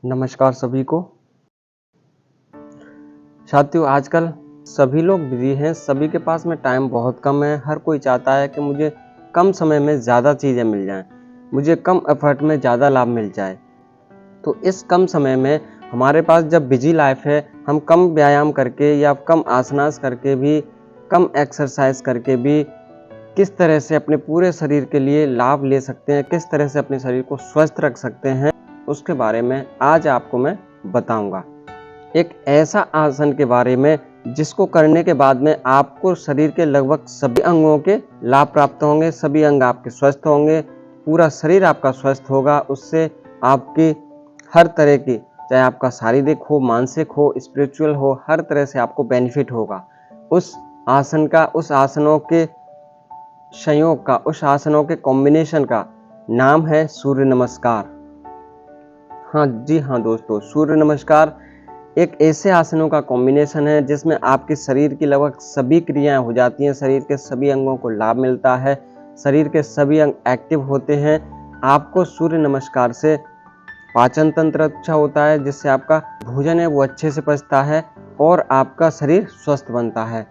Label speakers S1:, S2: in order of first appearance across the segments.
S1: नमस्कार सभी को। साथियों, आजकल सभी लोग बिजी हैं, सभी के पास में टाइम बहुत कम है। हर कोई चाहता है कि मुझे कम समय में ज़्यादा चीज़ें मिल जाएं, मुझे कम एफर्ट में ज़्यादा लाभ मिल जाए। तो इस कम समय में हमारे पास जब बिजी लाइफ है, हम कम व्यायाम करके या कम आसनास करके भी, कम एक्सरसाइज करके भी किस तरह से अपने पूरे शरीर के लिए लाभ ले सकते हैं, किस तरह से अपने शरीर को स्वस्थ रख सकते हैं, उसके बारे में आज आपको मैं बताऊंगा। एक ऐसा आसन के बारे में जिसको करने के बाद में आपको शरीर के लगभग सभी अंगों के लाभ प्राप्त होंगे, सभी अंग आपके स्वस्थ होंगे, पूरा शरीर आपका स्वस्थ होगा। उससे आपकी हर तरह की, चाहे आपका शारीरिक हो, मानसिक हो, स्पिरिचुअल हो, हर तरह से आपको बेनिफिट होगा। उस आसन का, उस आसनों के संयोग का, उस आसनों के कॉम्बिनेशन का नाम है सूर्य नमस्कार। हाँ जी हाँ दोस्तों, सूर्य नमस्कार एक ऐसे आसनों का कॉम्बिनेशन है जिसमें आपके शरीर की लगभग सभी क्रियाएं हो जाती हैं, शरीर के सभी अंगों को लाभ मिलता है, शरीर के सभी अंग एक्टिव होते हैं। आपको सूर्य नमस्कार से पाचन तंत्र अच्छा होता है, जिससे आपका भोजन है वो अच्छे से पचता है और आपका शरीर स्वस्थ बनता है।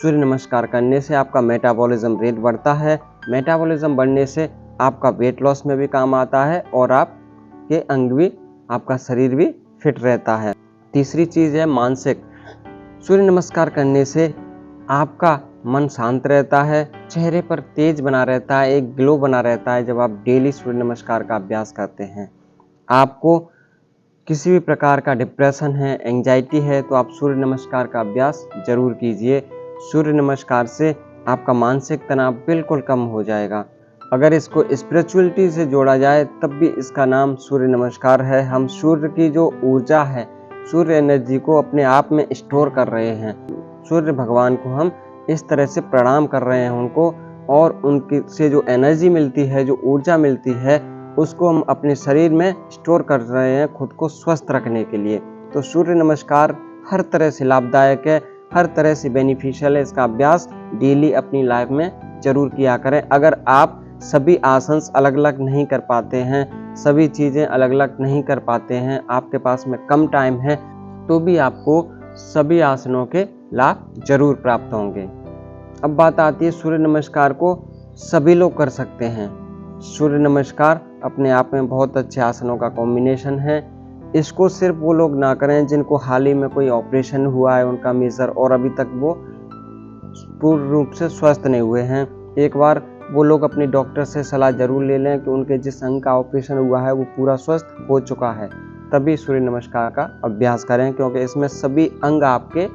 S1: सूर्य नमस्कार करने से आपका मेटाबॉलिज्म रेट बढ़ता है। मेटाबॉलिज्म बढ़ने से आपका वेट लॉस में भी काम आता है और आपके अंग भी, आपका शरीर भी फिट रहता है। तीसरी चीज़ है मानसिक। सूर्य नमस्कार करने से आपका मन शांत रहता है, चेहरे पर तेज बना रहता है, एक ग्लो बना रहता है। जब आप डेली सूर्य नमस्कार का अभ्यास करते हैं, आपको किसी भी प्रकार का डिप्रेशन है, एंजाइटी है, तो आप सूर्य नमस्कार का अभ्यास जरूर कीजिए। सूर्य नमस्कार से आपका मानसिक तनाव बिल्कुल कम हो जाएगा। अगर इसको स्पिरिचुअलिटी से जोड़ा जाए तब भी इसका नाम सूर्य नमस्कार है। हम सूर्य की जो ऊर्जा है, सूर्य एनर्जी को अपने आप में स्टोर कर रहे हैं। सूर्य भगवान को हम इस तरह से प्रणाम कर रहे हैं उनको, और उनकी से जो एनर्जी मिलती है, जो ऊर्जा मिलती है, उसको हम अपने शरीर में स्टोर कर रहे हैं खुद को स्वस्थ रखने के लिए। तो सूर्य नमस्कार हर तरह से लाभदायक है, हर तरह से बेनिफिशियल है। इसका अभ्यास डेली अपनी लाइफ में जरूर किया करें। अगर आप सभी आसन अलग अलग नहीं कर पाते हैं, सभी चीज़ें अलग अलग नहीं कर पाते हैं, आपके पास में कम टाइम है, तो भी आपको सभी आसनों के लाभ जरूर प्राप्त होंगे। अब बात आती है, सूर्य नमस्कार को सभी लोग कर सकते हैं। सूर्य नमस्कार अपने आप में बहुत अच्छे आसनों का कॉम्बिनेशन है। इसको सिर्फ वो लोग ना करें जिनको हाल ही में कोई ऑपरेशन हुआ है उनका मेजर, और अभी तक वो पूर्ण रूप से स्वस्थ नहीं हुए हैं। एक बार वो लोग अपने डॉक्टर से सलाह जरूर ले लें कि उनके जिस अंग का ऑपरेशन हुआ है वो पूरा स्वस्थ हो चुका है, तभी सूर्य नमस्कार का अभ्यास करें, क्योंकि इसमें सभी अंग आपके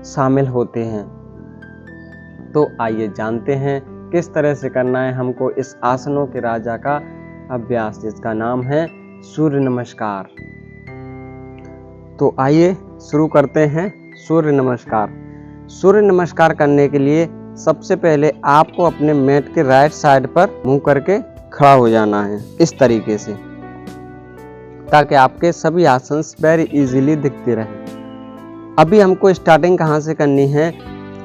S1: शामिल होते हैं। तो आइए जानते हैं किस तरह से करना है हमको इस आसनों के राजा का अभ्यास, जिसका नाम है सूर्य नमस्कार। तो आइए शुरू करते हैं सूर्य नमस्कार। सूर्य नमस्कार करने के लिए सबसे पहले आपको अपने मैट के राइट साइड पर मुंह करके खड़ा हो जाना है, इस तरीके से, ताकि आपके सभी आसन वेरी इजीली दिखते रहें। अभी हमको स्टार्टिंग कहाँ से करनी है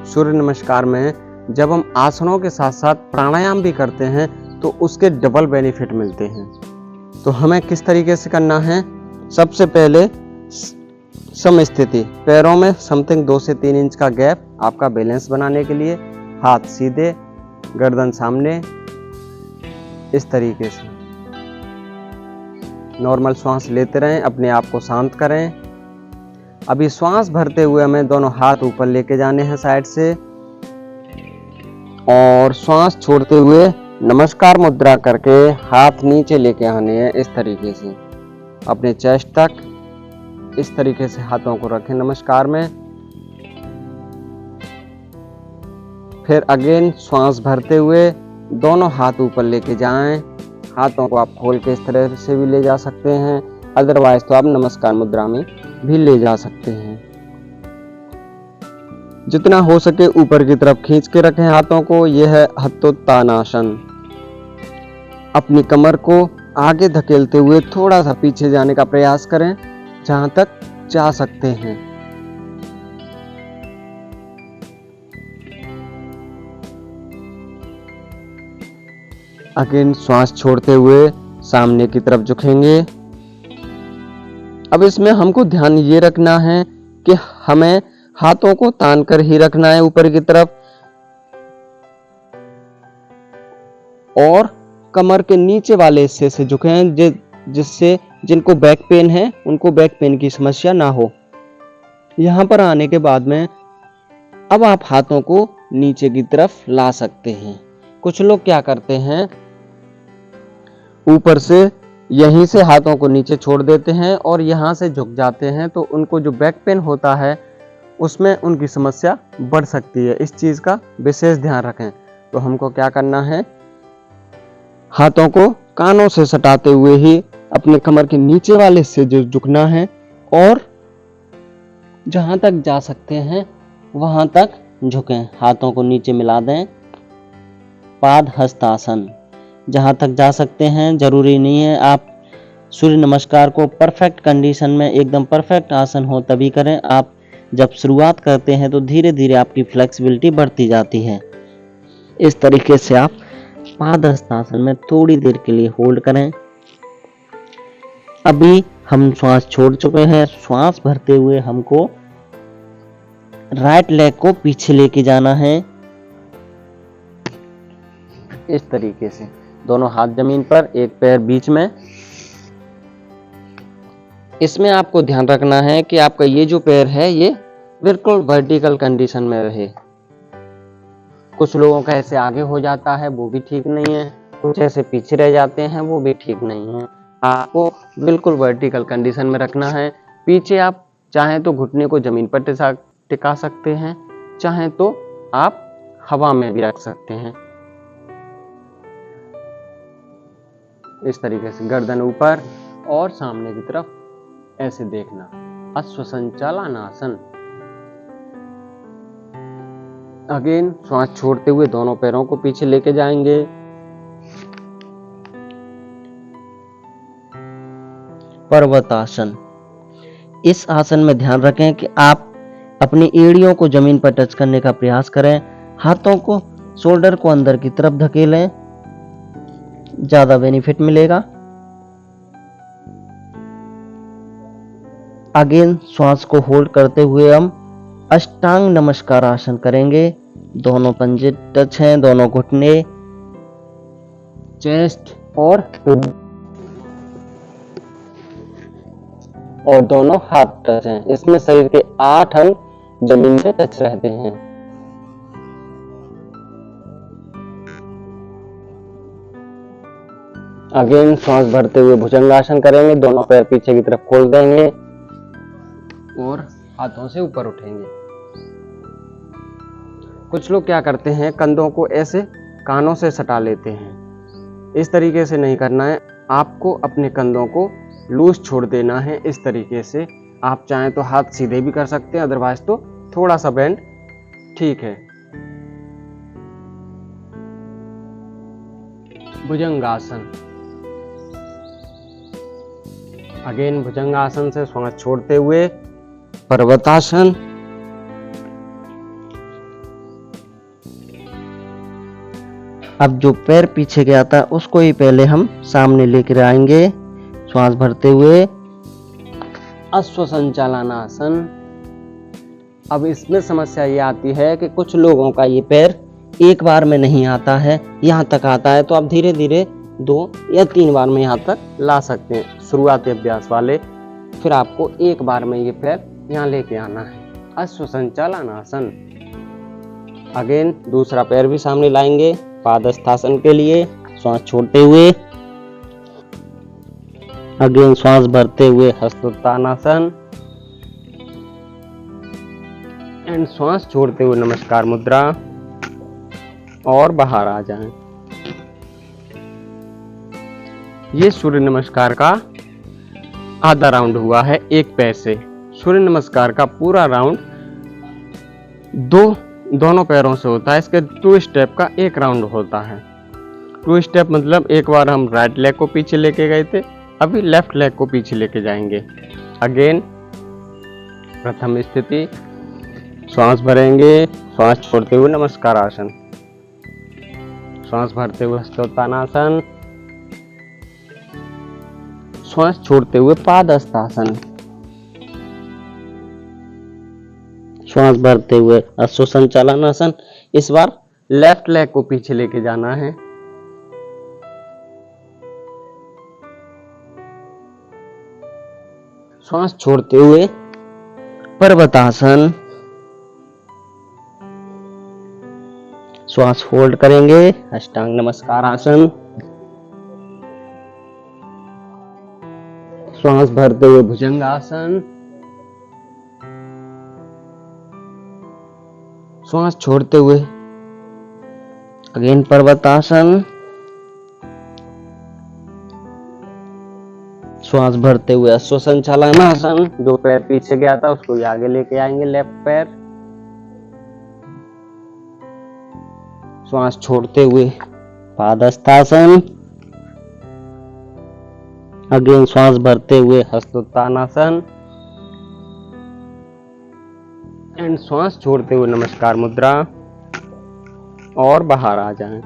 S1: सूर्य नमस्कार में, जब हम आसनों के साथ साथ प्राणायाम भी करते हैं तो उसके डबल बेनिफिट मिलते हैं। तो हमें किस तरीके से करना है, सबसे पहले समस्थिति, पैरों में समथिंग 2 से 3 इंच का गैप, आपका बैलेंस बनाने के लिए। हाथ सीधे, गर्दन सामने, इस तरीके से नॉर्मल श्वास लेते रहें, अपने आप को शांत करें। अभी श्वास भरते हुए हमें दोनों हाथ ऊपर लेके जाने हैं साइड से, और श्वास छोड़ते हुए नमस्कार मुद्रा करके हाथ नीचे लेके आने हैं, इस तरीके से अपने चेस्ट तक। इस तरीके से हाथों को रखें नमस्कार में। फिर अगेन श्वास भरते हुए दोनों हाथ ऊपर लेके जाएं। हाथों को आप खोल के इस तरह से भी ले जा सकते हैं, अदरवाइज तो आप नमस्कार मुद्रा में भी ले जा सकते हैं। जितना हो सके ऊपर की तरफ खींच के रखें हाथों को। यह है हस्तोत्तानासन। अपनी कमर को आगे धकेलते हुए थोड़ा सा पीछे जाने का प्रयास करें, जहां तक जा सकते हैं। अगेन श्वास छोड़ते हुए सामने की तरफ झुकेंगे। अब इसमें हमको ध्यान ये रखना है कि हमें हाथों को तान कर ही रखना है ऊपर की तरफ, और कमर के नीचे वाले हिस्से से झुकें, जिससे जिनको बैक पेन है उनको बैक पेन की समस्या ना हो। यहाँ पर आने के बाद में अब आप हाथों को नीचे की तरफ ला सकते हैं। कुछ लोग क्या करते हैं, ऊपर से यहीं से हाथों को नीचे छोड़ देते हैं और यहाँ से झुक जाते हैं, तो उनको जो बैक पेन होता है उसमें उनकी समस्या बढ़ सकती है। इस चीज़ का विशेष ध्यान रखें। तो हमको क्या करना है, हाथों को कानों से सटाते हुए ही अपने कमर के नीचे वाले हिस्से जो झुकना है, और जहां तक जा सकते हैं वहां तक झुकें। हाथों को नीचे मिला दें। पाद हस्तासन, जहां तक जा सकते हैं, जरूरी नहीं है आप सूर्य नमस्कार को परफेक्ट कंडीशन में एकदम परफेक्ट आसन हो तभी करें। आप जब शुरुआत करते हैं तो धीरे धीरे आपकी फ्लेक्सिबिलिटी बढ़ती जाती है। इस तरीके से आप पाद हस्तासन में थोड़ी देर के लिए होल्ड करें। अभी हम श्वास छोड़ चुके हैं। श्वास भरते हुए हमको राइट लेग को पीछे लेके जाना है, इस तरीके से। दोनों हाथ जमीन पर, एक पैर बीच में। इसमें आपको ध्यान रखना है कि आपका ये जो पैर है ये बिल्कुल वर्टिकल कंडीशन में रहे। कुछ लोगों का ऐसे आगे हो जाता है, वो भी ठीक नहीं है। कुछ ऐसे पीछे रह जाते हैं, वो भी ठीक नहीं है। आपको बिल्कुल वर्टिकल कंडीशन में रखना है। पीछे आप चाहें तो घुटने को जमीन पर टिका सकते हैं, चाहें तो आप हवा में भी रख सकते हैं। इस तरीके से गर्दन ऊपर और सामने की तरफ ऐसे देखना। अश्वसंचालनासन। अगेन श्वास छोड़ते हुए दोनों पैरों को पीछे लेके जाएंगे। पर्वतासन। इस आसन में ध्यान रखें कि आप अपनी एड़ियों को जमीन पर टच करने का प्रयास करें। हाथों को शोल्डर को अंदर की तरफ धकेलें, ज्यादा बेनिफिट मिलेगा। अगेन श्वास को होल्ड करते हुए हम अष्टांग नमस्कार आसन करेंगे। दोनों पंजे टच हैं, दोनों घुटने, चेस्ट और दोनों हाथ टच हैं। इसमें शरीर के 8 अंग जमीन पे टच रहते हैं। अगेन श्वास भरते हुए भुजंगासन करेंगे। दोनों पैर पीछे की तरफ खोल देंगे और हाथों से ऊपर उठेंगे। कुछ लोग क्या करते हैं, कंधों को ऐसे कानों से सटा लेते हैं। इस तरीके से नहीं करना है। आपको अपने कंधों को लूज छोड़ देना है। इस तरीके से आप चाहें तो हाथ सीधे भी कर सकते हैं, अदरवाइज तो थोड़ा सा बेंड ठीक है। भुजंगासन। अगेन भुजंगासन से श्वास छोड़ते हुए पर्वतासन। अब जो पैर पीछे गया था उसको ही पहले हम सामने लेकर आएंगे, श्वास भरते हुए अश्वसंचालनासन। अब इसमें समस्या ये आती है कि कुछ लोगों का ये पैर एक बार में नहीं आता है, यहाँ तक आता है। तो आप धीरे धीरे 2 या 3 बार में यहाँ तक ला सकते हैं, शुरुआती अभ्यास वाले। फिर आपको एक बार में ये पैर यहाँ लेके आना है। अश्वसंचालनासन। अगेन दूसरा पैर भी सामने लाएंगे पादहस्तासन के लिए, श्वास छोड़ते हुए। अगेन श्वास भरते हुए हस्तोत्थानासन एंड श्वास छोड़ते हुए नमस्कार मुद्रा और बाहर आ जाएं। ये सूर्य नमस्कार का आधा राउंड हुआ है एक पैर से। सूर्य नमस्कार का पूरा राउंड दोनों पैरों से होता है। इसके 2 स्टेप का एक राउंड होता है। 2 स्टेप मतलब एक बार हम राइट लेग को पीछे लेके गए थे, अभी लेफ्ट लेग को पीछे लेके जाएंगे। अगेन प्रथम स्थिति, श्वास भरेंगे, श्वास छोड़ते हुए नमस्कार आसन, श्वास भरते हुए हस्तोत्थानासन, श्वास छोड़ते हुए पादहस्तासन। श्वास भरते हुए अश्व संचालनासन। इस बार लेफ्ट लेग को पीछे लेके जाना है। श्वास छोड़ते हुए पर्वतासन। श्वास होल्ड करेंगे अष्टांग नमस्कार आसन। श्वास भरते हुए भुजंगासन। श्वास छोड़ते हुए अगेन पर्वतासन। श्वास भरते हुए अश्व संचालनासन। जो पैर पीछे गया था उसको भी आगे लेके आएंगे, लेफ्ट पैर। श्वास छोड़ते हुए पादहस्तासन। अगेन श्वास भरते हुए हस्तोत्थानासन एंड श्वास छोड़ते हुए नमस्कार मुद्रा और बाहर आ जाएं।